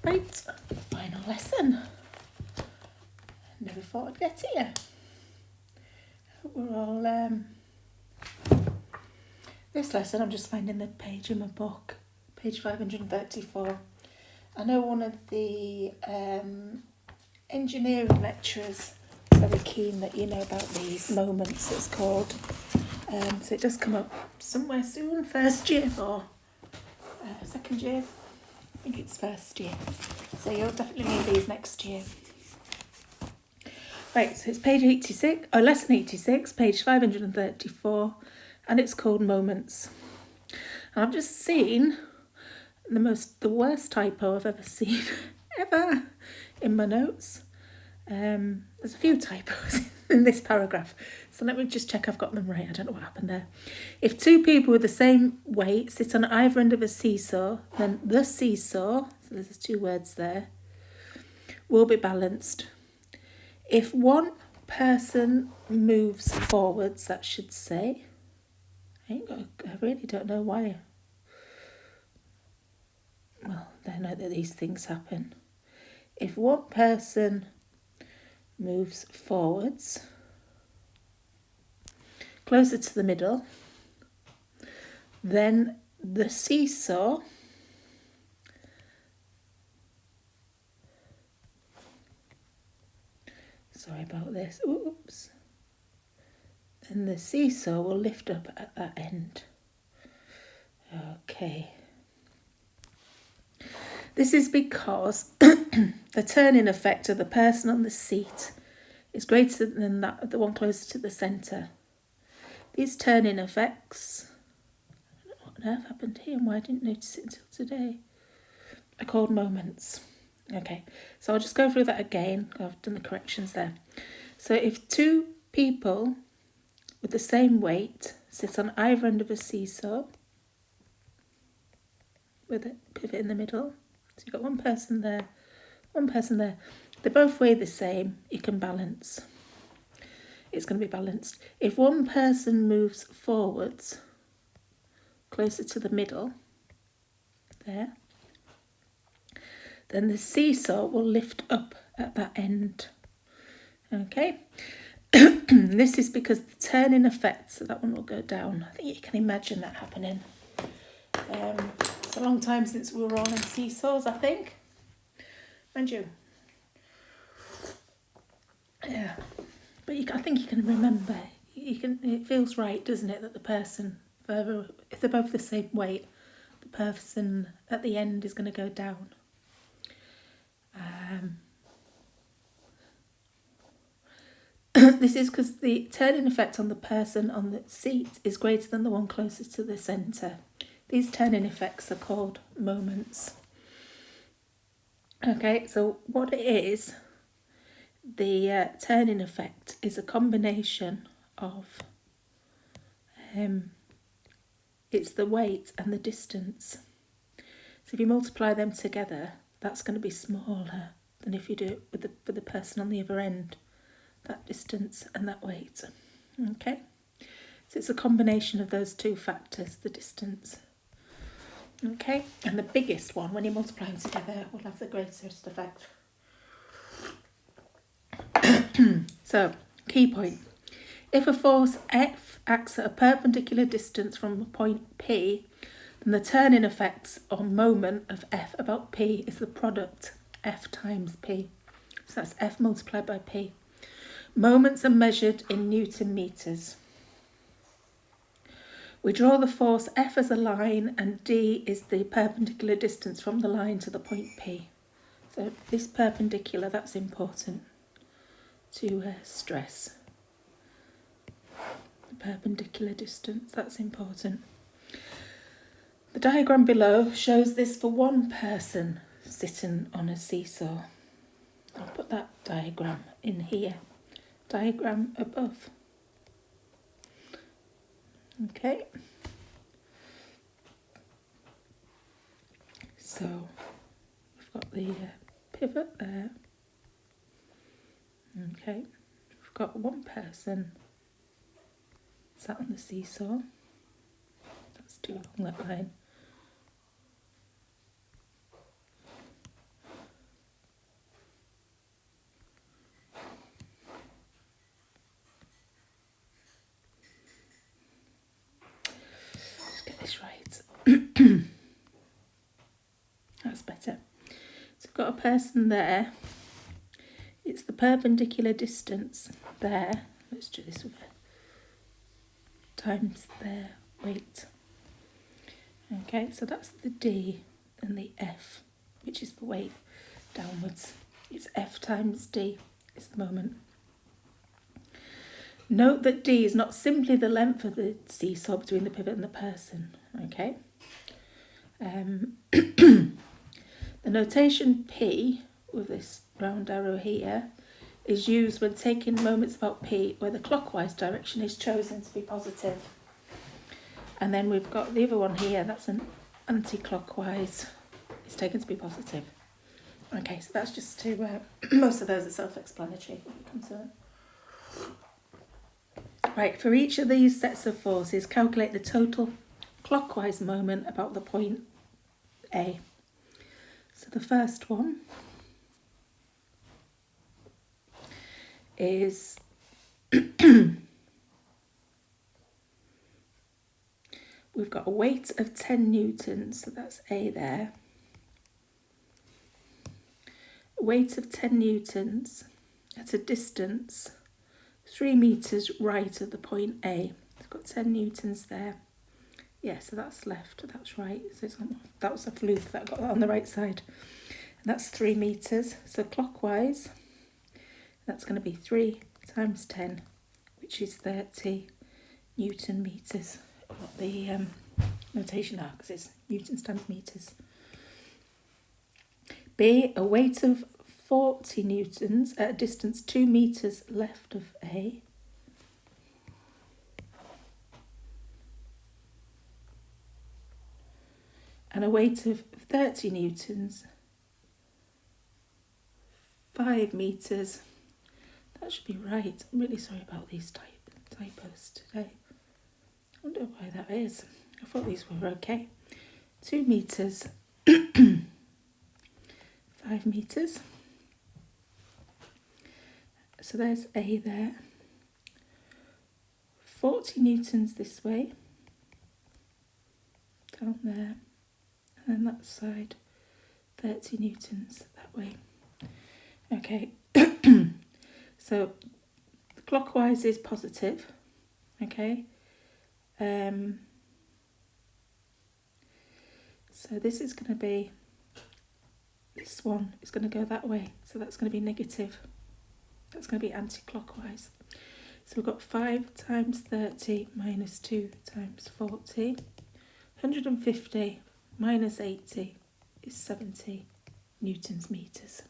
Right, final lesson. Never thought I'd get here. We're all, this lesson, I'm just finding the page in my book, page 534. I know one of the engineering lecturers is very keen that you know about these moments, it's called. So it does come up somewhere soon, first year or second year. I think it's first year. So you'll definitely need these next year. Right, so it's page 86, or lesson 86, page 534, and it's called Moments. And I've just seen the worst typo I've ever seen, ever, in my notes. There's a few typos in this paragraph, so let me just check I've got them right. I don't know what happened there. If two people with the same weight sit on either end of a seesaw, then the seesaw, so there's two words there, will be balanced. If one person moves forwards, that should say, I really don't know why. Well, I know that these things happen. If one person moves forwards, closer to the middle, then the seesaw sorry about this, oops, then the seesaw will lift up at that end. Okay. This is because the turning effect of the person on the seat is greater than that of the one closer to the centre. These turning effects, I don't know what on earth happened here and why I didn't notice it until today, are called moments. Okay, so I'll just go through that again. I've done the corrections there. So if two people with the same weight sit on either end of a seesaw with a pivot in the middle, so you've got one person there, they both weigh the same, you can balance. It's going to be balanced. If one person moves forwards, closer to the middle, there, then the seesaw will lift up at that end. Okay. This is because the turning effect, so that one will go down. I think you can imagine that happening. It's a long time since we were all in seesaws, I think. Mind you. Yeah. But I think you can remember. It feels right, doesn't it, that the person, if they're both the same weight, the person at the end is going to go down. This is because the turning effect on the person on the seat is greater than the one closest to the centre. These turning effects are called moments. Okay, so what it is, the turning effect is a combination of, it's the weight and the distance. So if you multiply them together, that's going to be smaller than if you do it with the person on the other end. That distance and that weight. Okay, so it's a combination of those two factors, the distance. Okay, and the biggest one, when you multiply them together, will have the greatest effect. So, key point. If a force F acts at a perpendicular distance from a point P, then the turning effects or moment of F about P is the product F times P. So that's F multiplied by P. Moments are measured in Newton meters. We draw the force F as a line and D is the perpendicular distance from the line to the point P. So this perpendicular, that's important to stress. The perpendicular distance, that's important. The diagram below shows this for one person sitting on a seesaw. I'll put that diagram in here. Diagram above. Okay. So we've got the pivot there. Okay. We've got one person sat on the seesaw. That's too long, that line. That's better. So we've got a person there. It's the perpendicular distance there. Let's do this with it. Times their weight. Okay, so that's the D and the F, which is the weight downwards. It's F times D is the moment. Note that D is not simply the length of the seesaw between the pivot and the person. Okay. The notation P, with this round arrow here, is used when taking moments about P where the clockwise direction is chosen to be positive. And then we've got the other one here, that's an anti-clockwise. It's taken to be positive. Okay, so that's just to, most of those are self-explanatory when it comes to it. Right, for each of these sets of forces, calculate the total clockwise moment about the point A. So the first one is we've got a weight of 10 newtons, so that's A there. A weight of 10 newtons at a distance 3 metres right of the point A. It's got 10 newtons there. Yeah, so that's left, that's right. So that was a fluke that got that on the right side. And that's 3 metres. So clockwise, that's going to be 3 times 10, which is 30 Newton metres. What the notation are, because it's newtons times metres. B, a weight of 40 newtons at a distance 2 metres left of A. And a weight of 30 newtons, 5 metres. That should be right. I'm really sorry about these typos today. I wonder why that is. I thought these were okay. 2 metres, 5 metres. So there's A there. 40 newtons this way. Down there. And then that side, 30 newtons that way. Okay, so clockwise is positive, okay. So this is going to be, this one is going to go that way, so that's going to be negative. That's going to be anti-clockwise. So we've got 5 times 30 minus 2 times 40, 150 minus 80 is 70 newtons meters.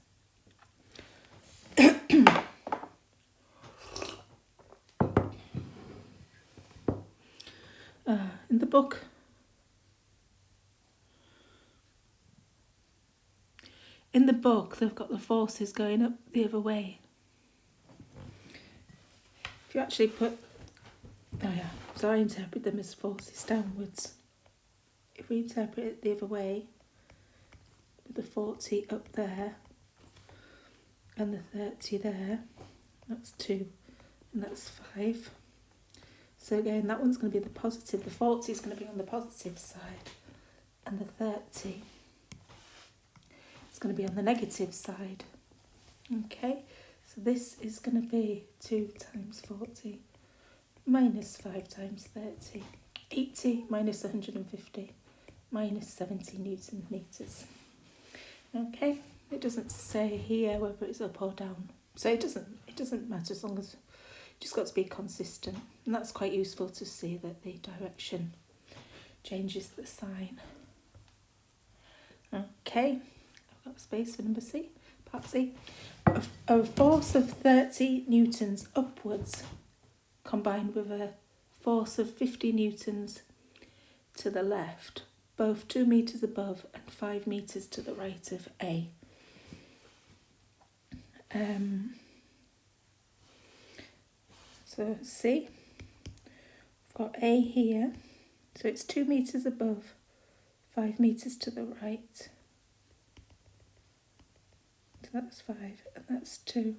In the book, they've got the forces going up the other way. If you actually put, so I interpret them as forces downwards. If we interpret it the other way, with the 40 up there and the 30 there, that's 2 and that's 5. So again, that one's going to be the positive. The 40 is going to be on the positive side and the 30 is going to be on the negative side. Okay, so this is going to be 2 times 40 minus 5 times 30. 80 minus 150 minus 70 Newton meters. Okay, it doesn't say here whether it's up or down. So it doesn't matter as long as you just got to be consistent. And that's quite useful to see that the direction changes the sign. Okay, I've got space for number C, part C. A force of 30 newtons upwards combined with a force of 50 newtons to the left, both 2 meters above and 5 meters to the right of A. So see, I've got A here, so it's 2 meters above, 5 meters to the right. So that's 5 and that's 2,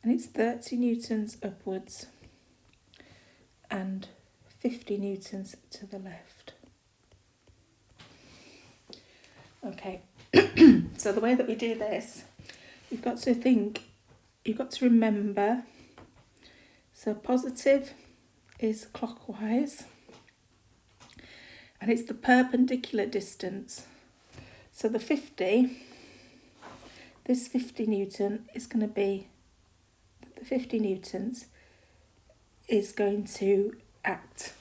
and it's 30 newtons upwards and 50 newtons to the left. Okay, so the way that we do this, you've got to remember, so positive is clockwise, and it's the perpendicular distance. So the 50, this 50 Newton is going to be, the 50 newtons is going to act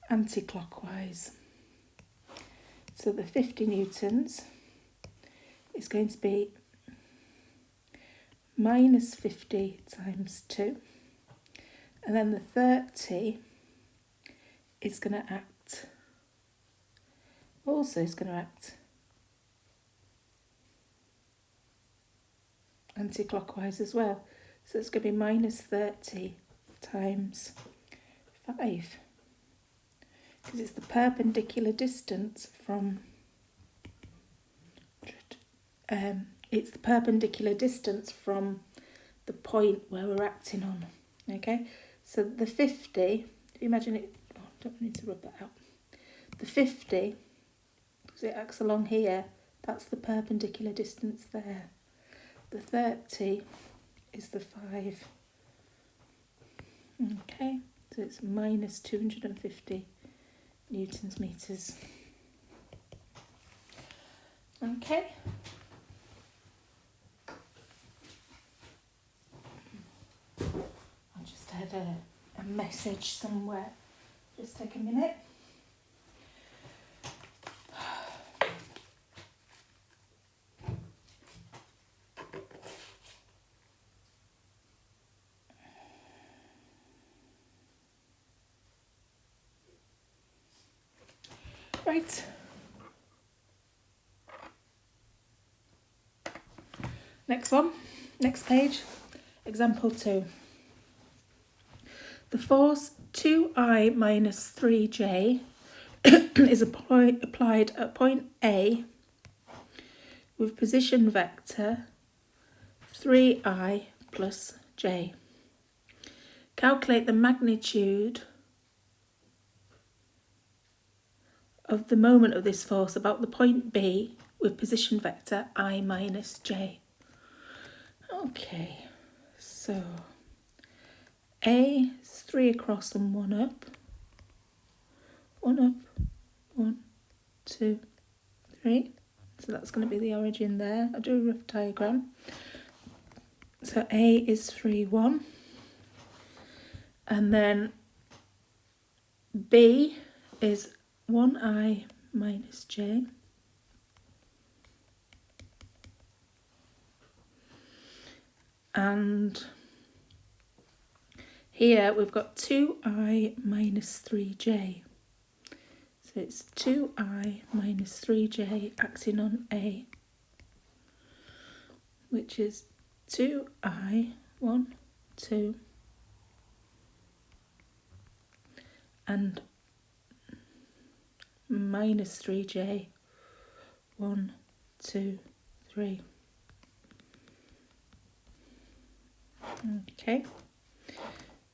anti-clockwise. So the 50 newtons is going to be minus 50 times 2. And then the 30 is going to act, also is going to act anti-clockwise as well. So it's going to be minus 30 times 5. Because it's the perpendicular distance from the point where we're acting on. Okay, so the 50, if you imagine it, oh, don't need to rub that out. The 50, because it acts along here, that's the perpendicular distance there. The 30 is the 5. Okay, so it's minus 250 newtons meters. Okay. I just had a message somewhere. Just take a minute. Right. Next one, next page, example 2. The force 2I minus 3J is applied at point A with position vector 3I plus J. Calculate the magnitude of the moment of this force about the point B with position vector I minus J. Okay, so A is 3 across and 1 up. 1 up, 1, 2, 3. So that's going to be the origin there. I'll do a rough diagram. So A is 3, 1. And then B is 1I minus J. And here we've got 2I minus 3J. So it's 2I minus 3J acting on A, which is 2I, 1, 2, and minus 3J, 1, 2, 3. Okay,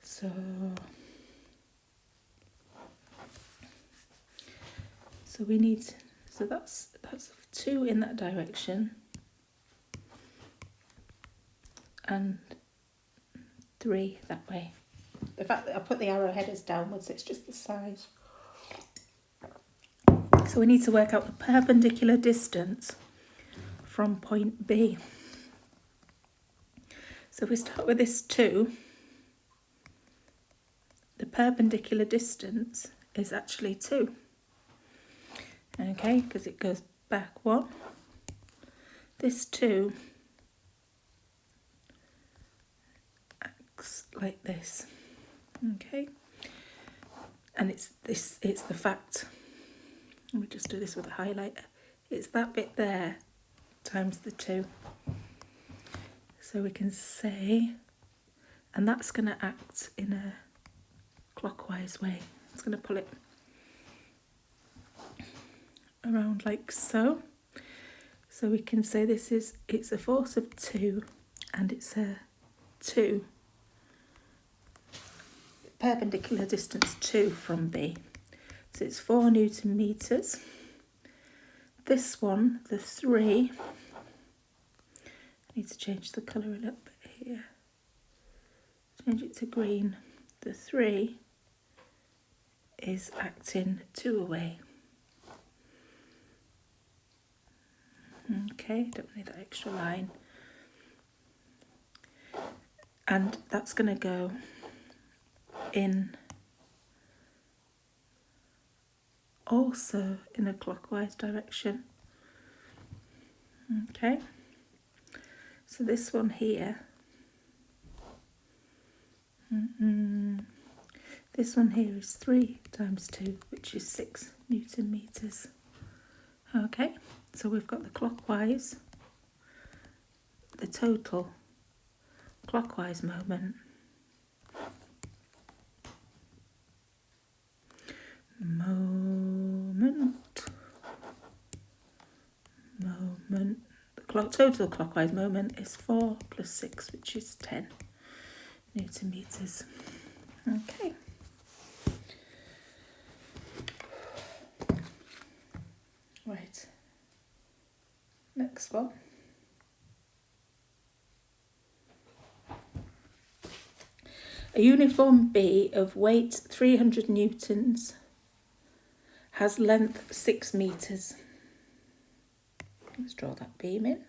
so we need, so that's 2 in that direction and 3 that way. The fact that I put the arrow headers downwards, it's just the size. So we need to work out the perpendicular distance from point B. So if we start with this 2, the perpendicular distance is actually 2. Okay, because it goes back 1. This 2 acts like this. Okay, and it's the fact. Let me just do this with a highlighter. It's that bit there times the 2. So we can say, and that's going to act in a clockwise way. It's going to pull it around like so. So we can say it's a force of 2 and it's a 2 perpendicular distance 2 from B. So it's 4 Newton meters. this one, the 3, I need to change the colour a little bit here. Change it to green. The 3 is acting 2 away. Okay, don't need that extra line. And that's going to go in also in a clockwise direction. Okay, so this one here, this one here is 3 times 2, which is 6 Newton meters. Okay, so we've got the clockwise, the total clockwise moment, the total clockwise moment is 4 plus 6, which is 10 Newton meters. Okay. Right. Next one. A uniform B of weight 300 newtons has length 6 meters. Let's draw that beam in.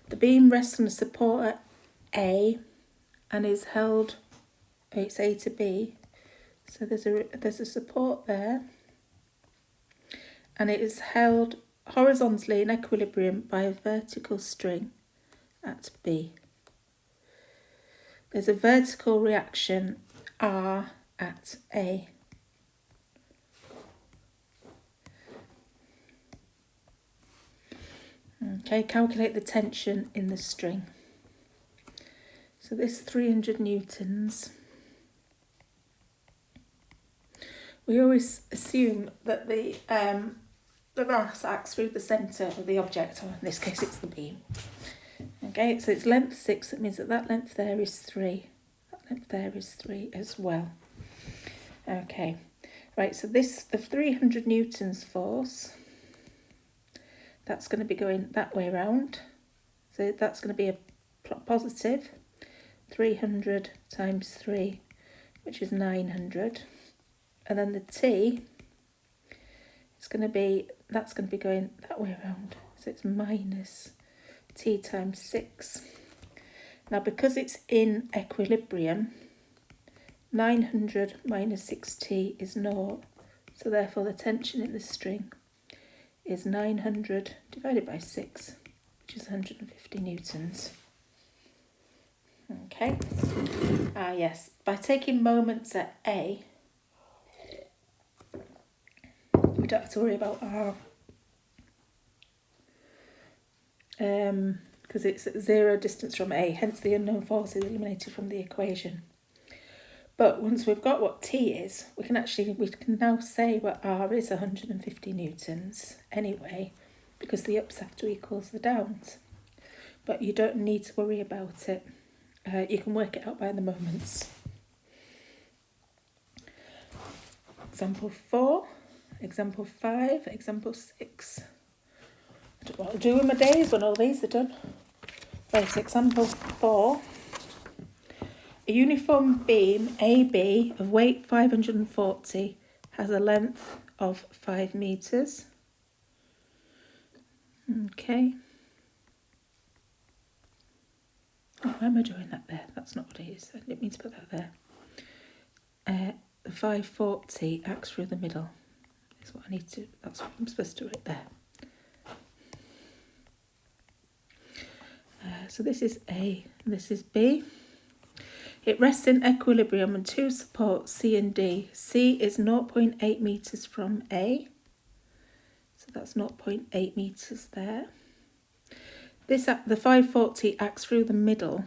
The beam rests on a support at A and is held, it's A to B, so there's a support there, and it is held horizontally in equilibrium by a vertical string at B. There's a vertical reaction R at A. Okay, calculate the tension in the string. So this 300 newtons, we always assume that the mass acts through the centre of the object, or in this case it's the beam. Okay, so it's length 6, that means that length there is 3. That length there is 3 as well. Okay, right, so the 300 newtons force, that's going to be going that way around. So that's going to be a positive 300 times 3, which is 900. And then the T is going to be, that's going to be going that way around. So it's minus T times 6. Now because it's in equilibrium, 900 minus 6T is 0. So therefore the tension in the string is 900 divided by 6, which is 150 newtons. Okay. Yes, by taking moments at A, we don't have to worry about R. Because it's at 0 distance from A, hence the unknown force is eliminated from the equation. But once we've got what T is, we can now say what R is 150 newtons anyway, because the ups have to equal the downs. But you don't need to worry about it. You can work it out by the moments. Example 4, example 5, example 6. I don't know what I'll do with my days when all these are done. Right, example 4. A uniform beam AB of weight 540 has a length of 5 meters. Okay. Oh, why am I doing that there? That's not what it is. I didn't mean to put that there. The 540 acts through the middle. Is what I need to. That's what I'm supposed to write there. So this is A, this is B. It rests in equilibrium on 2 supports C and D. C is 0.8 meters from A. So that's 0.8 meters there. The 540 acts through the middle.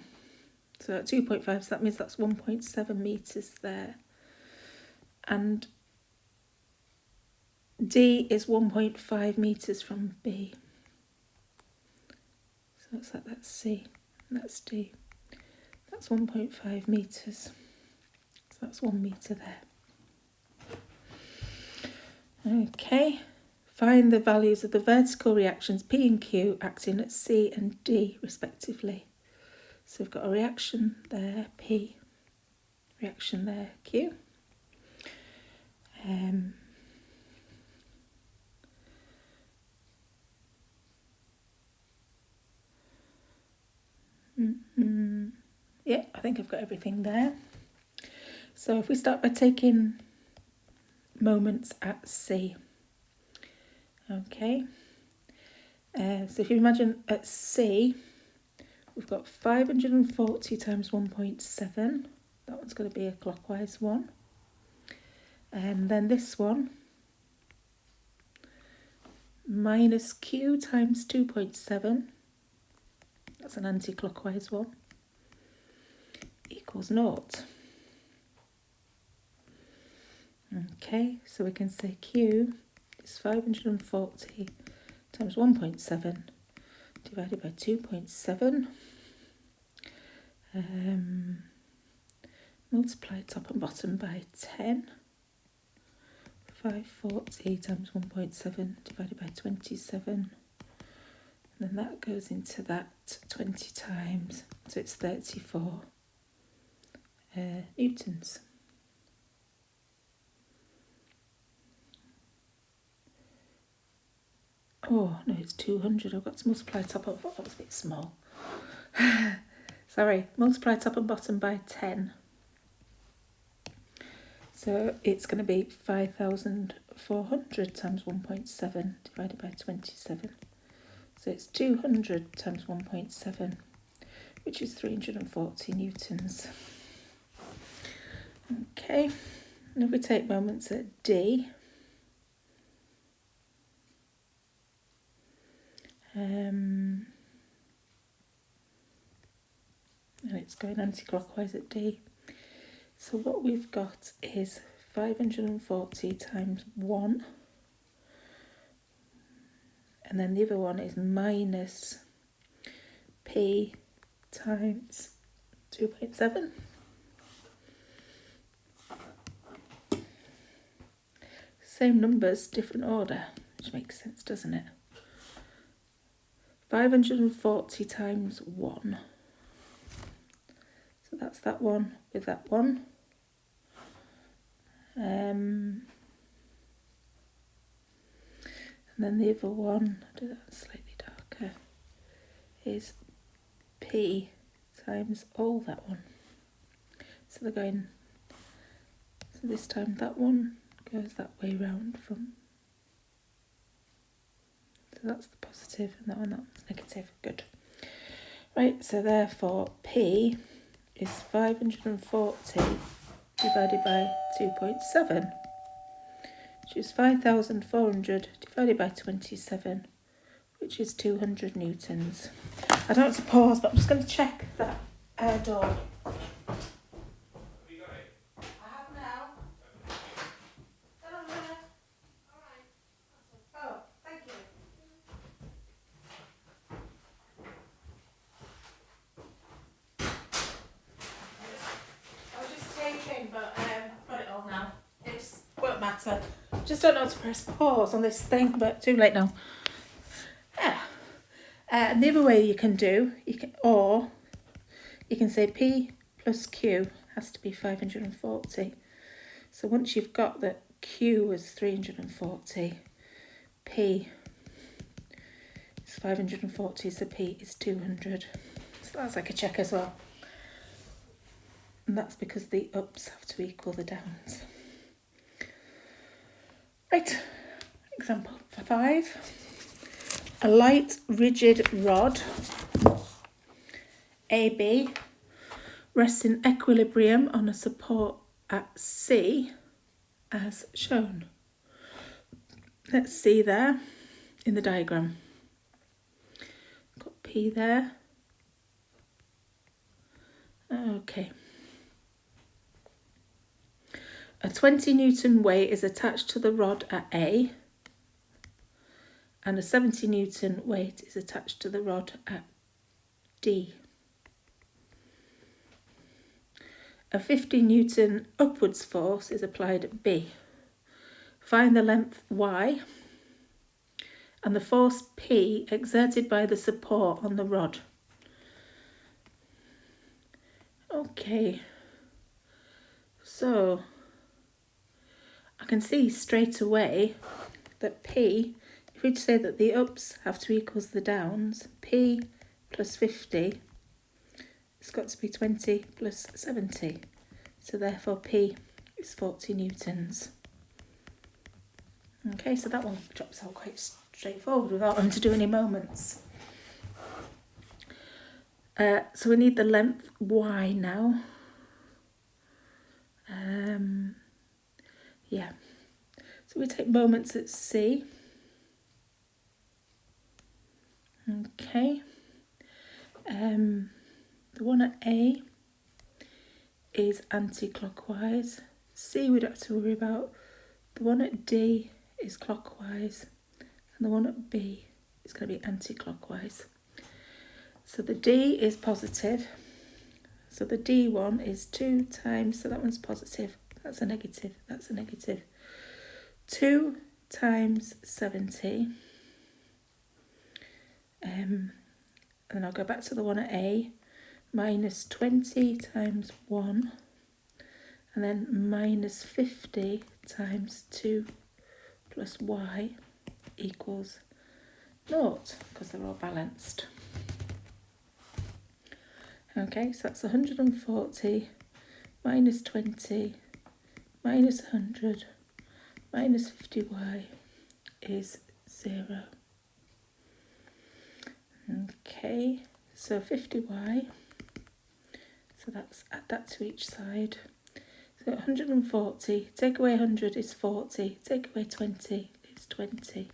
So at 2.5, so that means that's 1.7 meters there. And D is 1.5 meters from B. So it's like that's C, and that's D. That's 1.5 meters. So that's 1 meter there. Okay, Find the values of the vertical reactions P and Q acting at C and D respectively. So we've got a reaction there, P, reaction there, Q. Yeah, I think I've got everything there. So if we start by taking moments at C. Okay. So if you imagine at C, we've got 540 times 1.7. That one's going to be a clockwise one. And then this one, minus Q times 2.7. That's an anti-clockwise one. Equals 0. Okay, so we can say Q is 540 times 1.7 divided by 2.7. Multiply top and bottom by 10. 540 times 1.7 divided by 27. And then that goes into that 20 times, so it's 34 newtons. Oh, no, it's 200. I've got to multiply top and bottom. That was a bit small. Sorry, multiply top and bottom by 10. So it's going to be 5,400 times 1.7 divided by 27. So it's 200 times 1.7, which is 340 newtons. Okay, and if we take moments at D, and it's going anti-clockwise at D. So what we've got is 540 times 1, and then the other one is minus P times 2.7. Same numbers, different order, which makes sense, doesn't it? 540 times 1. So that's that one with that one. And then the other one, I'll do that slightly darker, is P times all that one. So they're going, so this time that one goes that way round from, so that's the positive and that one's negative. Good. Right, so therefore P is 540 divided by 2.7, which is 5,400 divided by 27, which is 200 newtons. I don't have to pause, but I'm just going to check that air door. Have you got it? I have now. Hold on a minute. All right. Oh, thank you. I was just taking, but I've got it all now. It won't matter. Just don't know how to press pause on this thing, but too late now. Yeah. And the other way you can say P plus Q has to be 540. So once you've got that Q was 340, P is 540, so P is 200. So that's like a check as well. And that's because the ups have to equal the downs. Right, example 5. A light rigid rod, AB, rests in equilibrium on a support at C as shown. Let's see there in the diagram. Got P there. Okay. A 20 Newton weight is attached to the rod at A, and a 70 Newton weight is attached to the rod at D. A 50 Newton upwards force is applied at B. Find the length Y and the force P exerted by the support on the rod. Okay, so I can see straight away that P, if we say that the ups have to equal the downs, P plus 50, it's got to be 20 plus 70. So therefore P is 40 newtons. Okay, so that one drops out quite straightforward without having to do any moments. So we need the length Y now. Yeah. So we take moments at C. Okay. The one at A is anti-clockwise. C we don't have to worry about. The one at D is clockwise, and the one at B is going to be anti-clockwise. So the D is positive. So the D one is 2 times, so that one's positive, that's a negative, that's a negative. 2 times 70. And then I'll go back to the one at A, minus 20 times 1, and then minus 50 times 2 plus Y equals 0, because they're all balanced. Okay, so that's 140 minus 20 minus 100 minus 50Y is 0. Okay, so 50Y, so that's add that to each side. So 140, take away 100 is 40, take away 20 is 20.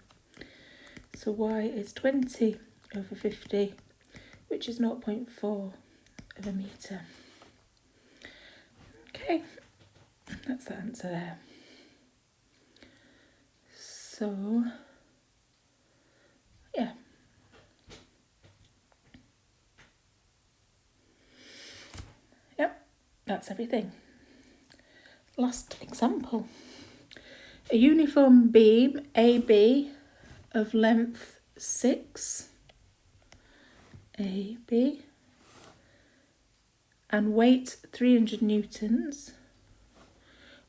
So Y is 20 over 50, which is 0.4 of a metre. Okay, that's the answer there. So, yeah. Yep, that's everything. Last example. A uniform beam AB of length 6, AB, and weight 300 newtons,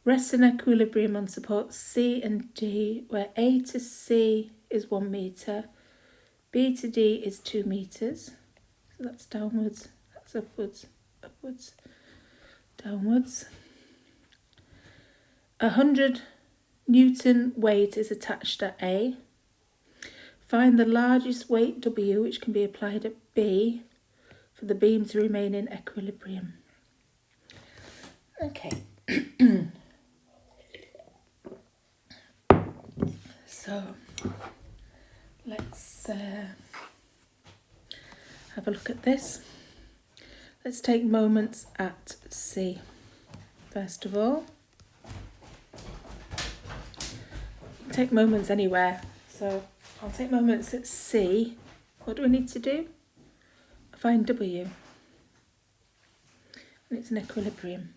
rests in equilibrium on supports C and D, where A to C is 1 metre, B to D is 2 metres, so that's downwards, that's upwards, upwards, downwards. 100 Newton weight is attached at A. Find the largest weight W which can be applied at B for the beam to remain in equilibrium. Okay. So let's have a look at this. Let's take moments at C. First of all, take moments anywhere. So I'll take moments at C. What do we need to do? Find W. And it's an equilibrium.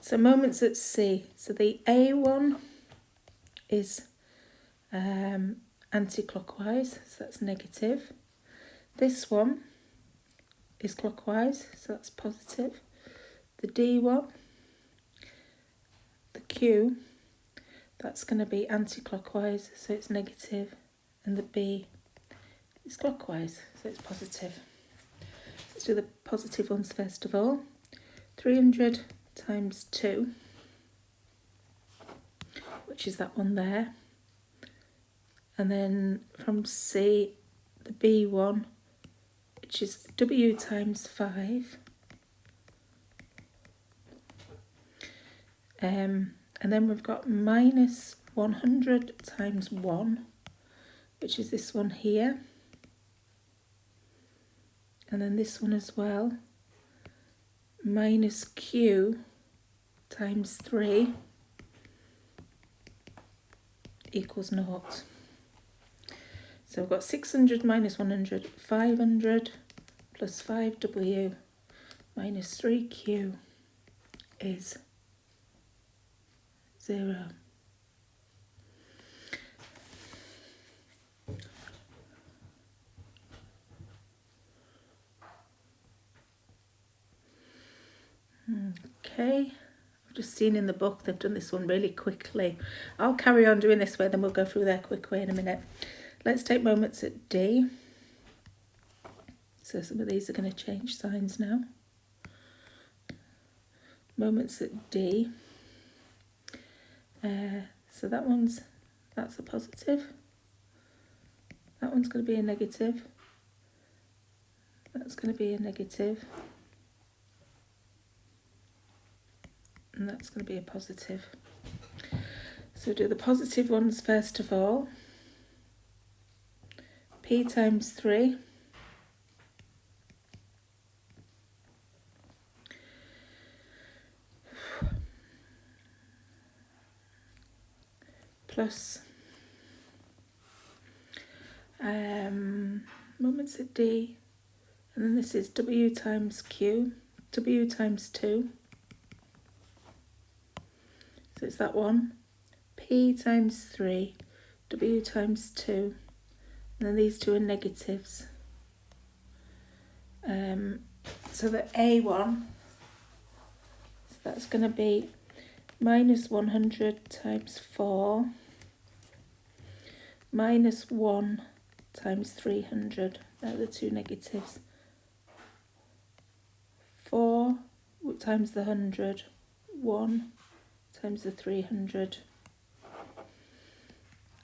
So moments at C. So the A one is anti-clockwise, so that's negative. This one is clockwise, so that's positive. The D one, the Q, that's going to be anti-clockwise, so it's negative, and the B is clockwise, so it's positive. Let's do the positive ones first of all. 300 times 2, which is that one there. And then from C, the B one, which is W times 5. And then we've got minus 100 times 1, which is this one here. And then this one as well. Minus Q times 3 equals 0. So we've got 600 minus 100, 500 plus 5W minus 3Q is 0. Okay, I've just seen in the book they've done this one really quickly. I'll carry on doing this way, then we'll go through their quick way in a minute. Let's take moments at D. So some of these are going to change signs now. Moments at D. So that's a positive. That one's going to be a negative. That's going to be a negative. And that's going to be a positive. So do the positive ones first of all. P times 3. Plus moments at D, and then this is W times Q, W times 2, so it's that one, P times 3, W times 2, and then these two are negatives. So the A one, so that's going to be minus 100 times 4, minus 1 times 300. They're the two negatives. 4 times the 100, 1 times the 300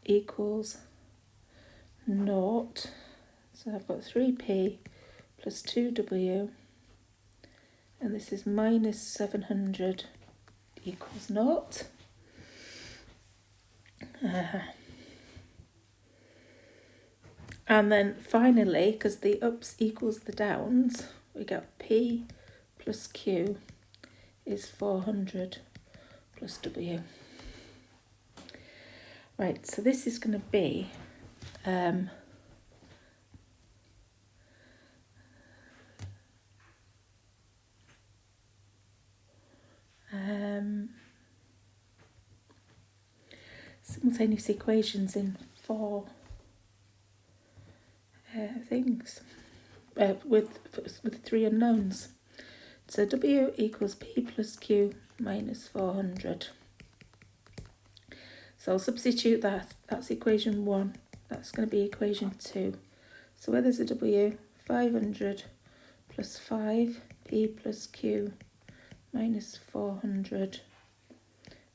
equals 0. So I've got 3p plus 2w, and this is minus 700 equals 0. And then finally, because the ups equals the downs, we got P plus Q is 400 plus W. Right, so this is going to be simultaneous equations in 4 things with 3 unknowns. So W equals P plus Q minus 400. So I'll substitute that. That's equation 1. That's going to be equation 2. So where there's a W, 500 plus 5, P plus Q minus 400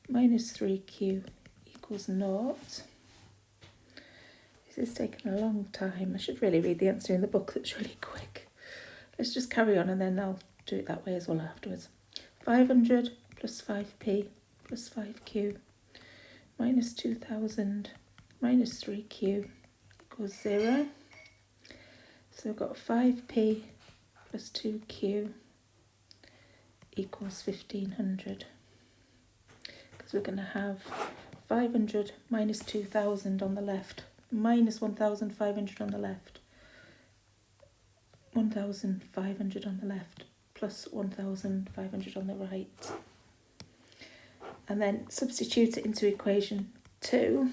minus 3Q equals 0. This is taking a long time. I should really read the answer in the book. That's really quick. Let's just carry on and then I'll do it that way as well afterwards. 500 plus 5p plus 5q minus 2000 minus 3q equals 0. So I've got 5p plus 2q equals 1500. Because we're going to have 500 minus 2000 on the left, minus 1500 on the left, 1500 on the left, plus 1500 on the right. And then substitute it into equation 2.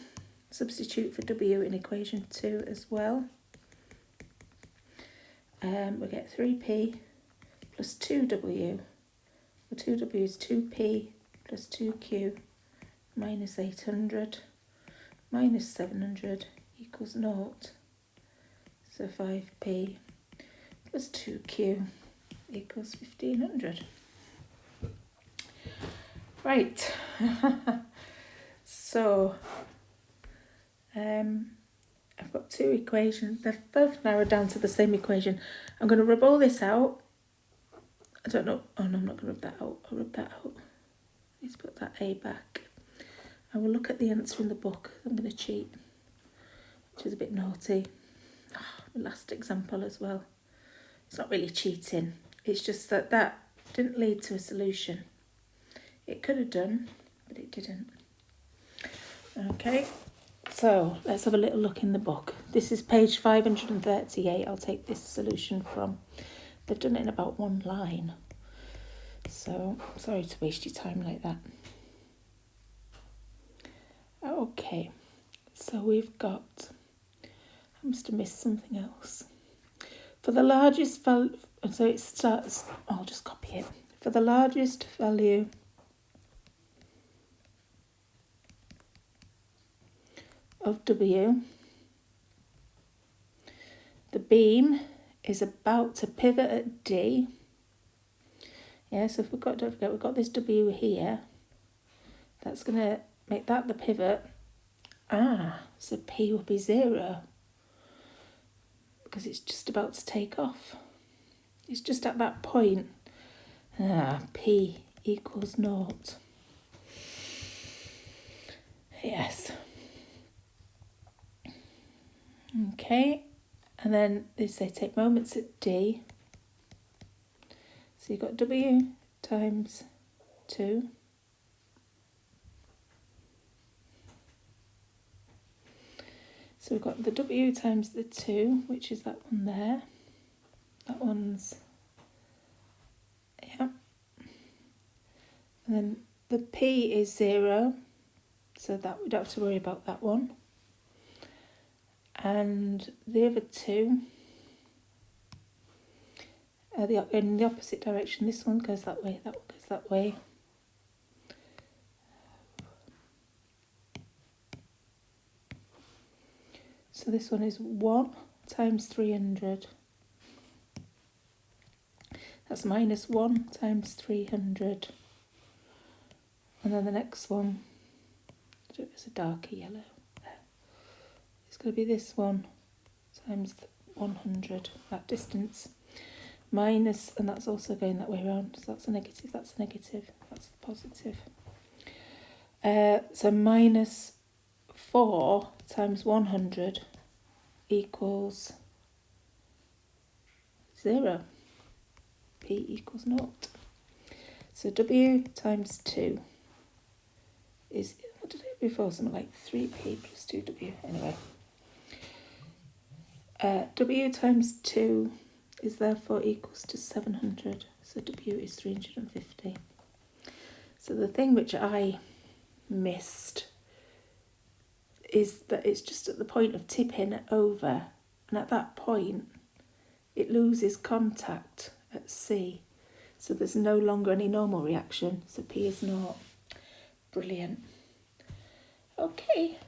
Substitute for W in equation 2 as well. We get 3p plus 2w. The 2w is 2p plus 2q minus 800 minus 700 equals 0. So 5p plus 2q equals 1500. Right. So I've got 2 equations. They've both narrowed down to the same equation. I'm going to rub all this out. I don't know. Oh no, I'm not going to rub that out. I'll rub that out. Let's put that A back. I will look at the answer in the book. I'm going to cheat, which is a bit naughty. The last example as well. It's not really cheating. It's just that didn't lead to a solution. It could have done, but it didn't. Okay, so let's have a little look in the book. This is page 538. I'll take this solution from. They've done it in about 1 line. So, sorry to waste your time like that. Okay, so we've got, I must have missed something else. For the largest value, so it starts, I'll just copy it. for the largest value of W, the beam is about to pivot at D. Yeah, so if don't forget, we've got this W here. That's going to make that the pivot. So P will be 0 because it's just about to take off. It's just at that point. P equals 0. Yes. Okay, and then they say take moments at D. So you've got W times 2. So we've got the W times the 2, which is that one there. That one's, yeah. And then the P is 0, so that we don't have to worry about that one. And the other two are in the opposite direction. This one goes that way, that one goes that way. So this one is 1 times 300. That's minus 1 times 300. And then the next one, it's a darker yellow. It's going to be this one times 100, that distance. Minus, and that's also going that way around. So that's a negative, that's a negative, that's the positive. So minus 4 times 100 equals 0. P equals 0. So W times 2 is, what did I do before? Something like 3P plus 2W. Anyway. W times 2 is therefore equals to 700. So W is 350. So the thing which I missed is that it's just at the point of tipping over, and at that point it loses contact at C, so there's no longer any normal reaction, so P is 0. Brilliant. Okay.